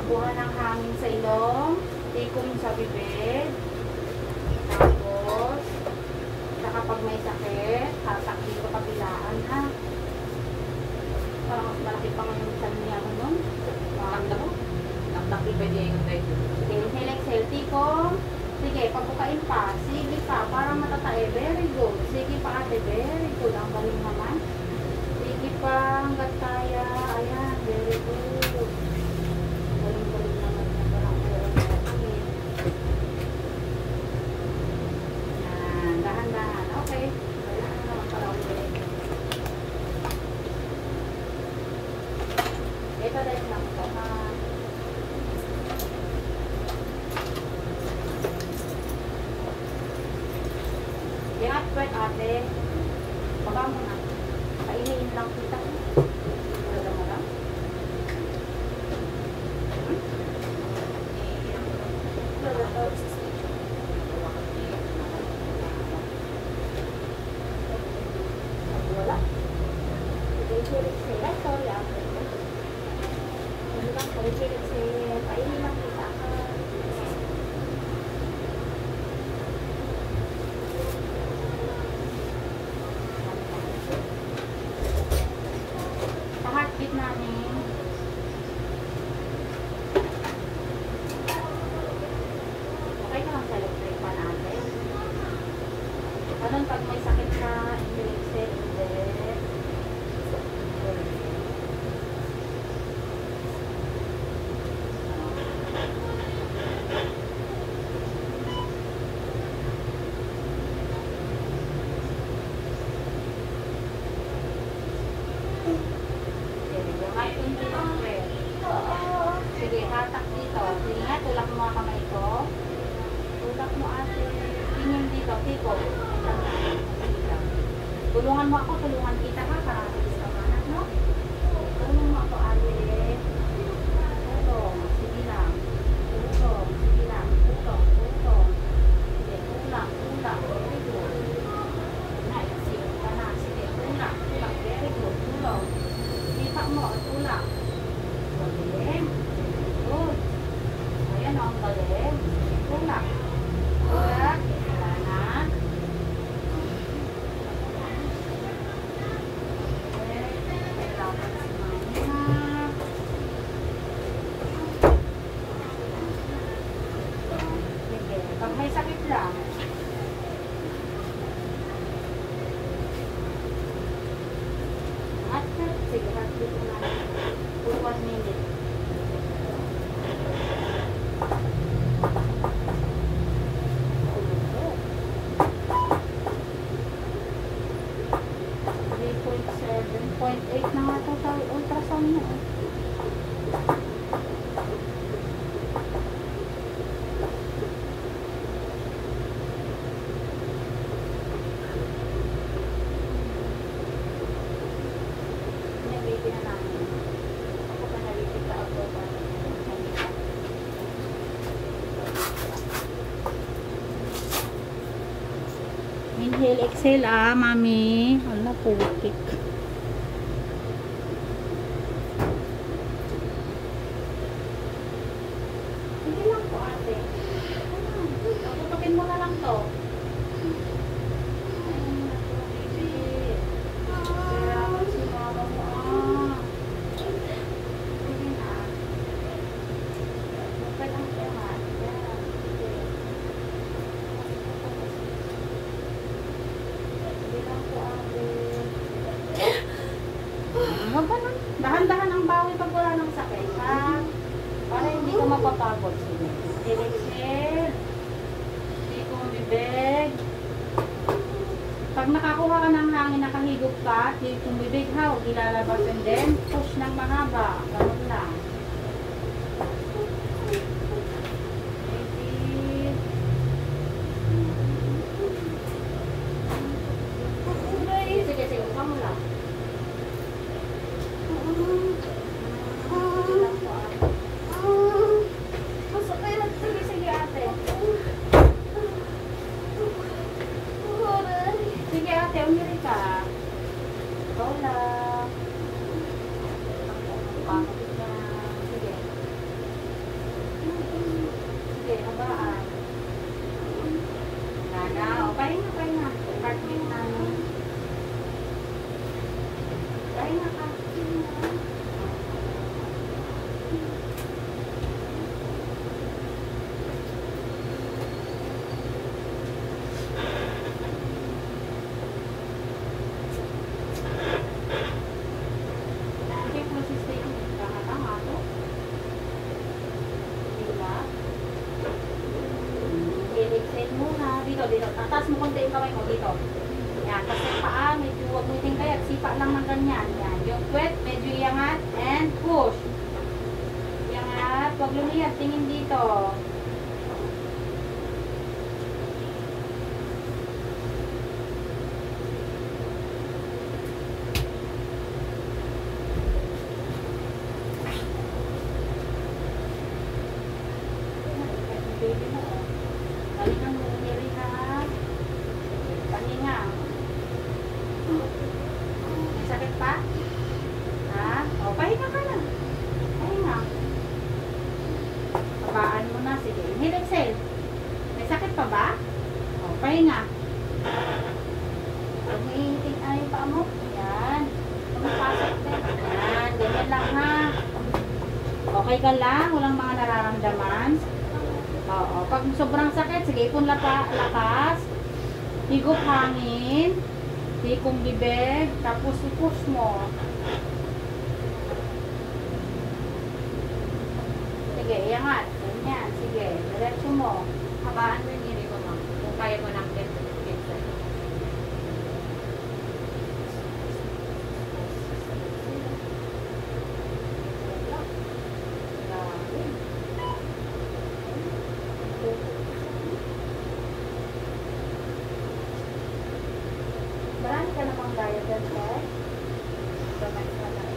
Kuha ng hangin sa ilong, tikom sa bibig, tapos, saka pag may sakit, hatak dito kabilaan ha. Parang mas malaki pa ngayon sa niya mo nun. Takda mo? Takda ko pwede yung dahil. Sige, inhale, exhale, tikom. Sige, pagbukain pa. Sige pa, parang matatae. Very good. Sige pa ate, very good. Ang galing naman. Sige pa, hanggat kaya. Ayan, very good. Galing-galing naman yan. Parang okay. Yan, dahan-dahan. Okay. Wala na naman pala ulit. Ito dahil lang ito ha. Yung at wet ate. Baba mo na. Painiin lang kita. Wala mo lang. Wala. Sorry ate. Ano lang, painiin lang kita. Sa heartbeat namin. Okay ka lang sa electric fan natin. Ganun pag may sakit ka, inhale, exhale. Sige, hatak dito. Sige nga, tulak mo ang kamay ko. Tulak mo ate. Tingin dito, tiko. Tulungan mo ako, tulungan kita ha. Para sa manak, no? Tulungan mo ako ate. Tulong, sige lang. Tulong, sige lang. Tulong. Sige, tulak. Very good. Nice, sige ka na. Sige, tulak. Very good. Tulong. Kita mo, tulak. Galing. Good. Ayan o, ang galing. Tulak. Tulak. Wala na. Kailangan si mama. Sige. Pag may sakit lang. Sige, heartbeat mo na. For 1 minute. .8 na nga ito sa ultrasound mo. Baby na namin. Ako pa nalipit ka ako pa. Inhale, exhale mami. Ala, putik. Hindi lang po ate. Tutukin mo na lang to. Dahan-dahan ang bawi pag wala ng sakit, ha? Para hindi ka mapapagod. Exhale. Hindi ko bibig. Pag nakakuha ka ng hangin, nakahigop ka, hindi kong bibig, ha? Huwag ilalabas, and then push ng mahaba. Ganun lang. Sige, upa mo lang. Sige ate. Sige ate, umiri ka. Ikaw lang. Pangit yan. exhale muna. Dito, dito. Tatas mo konti yung kamay mo. Dito. Yan. Tapos yung paa, medyo huwag mo itingkayat. Sipa lang ng ganyan. Yan. Yung kwet, medyo iangat. And push. Iangat. Huwag lumiyat. Tingin dito. Baby mo, oh. Pahinga mo, hiri na. Pahinga. May sakit pa? Ha? O, pahinga ka na. Pahinga. Babaan mo na. Sige, inhale, exhale. May sakit pa ba? O, pahinga. Huwag mo ihiting yung paa mo. Yan. Huwag mo pasok din. Yan, ganyan lang ha. Okay ka lang? Walang mga nararamdaman? Oo. Pag sobrang sakit, sige, ipon lakas. Higop hangin. Tikong bibig. Tapos i-push mo. Sige, iangat. Ganyan. Sige, diretso mo. Habaan mo yung hiri mo, ma'am. Kung kaya mo ng 10 to 15 seconds. Marami ka namang diet dyan, sir? Sabay-sabay.